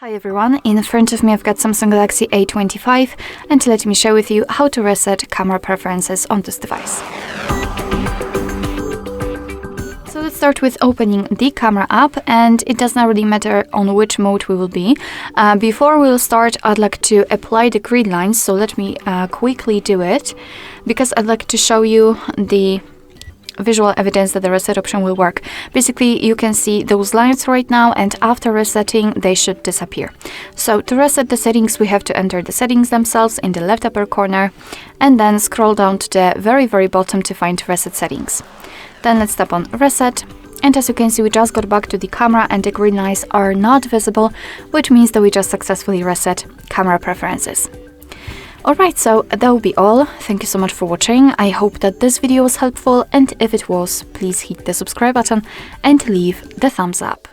Hi everyone, in front of me I've got Samsung Galaxy A25 and let me share with you how to reset camera preferences on this device. So let's start with opening the camera app, and it does not really matter on which mode we will be. Before we will start, I'd like to apply the grid lines, so let me quickly do it because I'd like to show you the visual evidence that the reset option will work. Basically, you can see those lines right now, and after resetting, they should disappear. So to reset the settings, we have to enter the settings themselves in the left upper corner, and then scroll down to the very bottom to find reset settings. Then let's tap on reset, and as you can see, we just got back to the camera and the green lines are not visible, which means that we just successfully reset camera preferences. Alright, so that will be all. Thank you so much for watching. I hope that this video was helpful, and if it was, please hit the subscribe button and leave the thumbs up.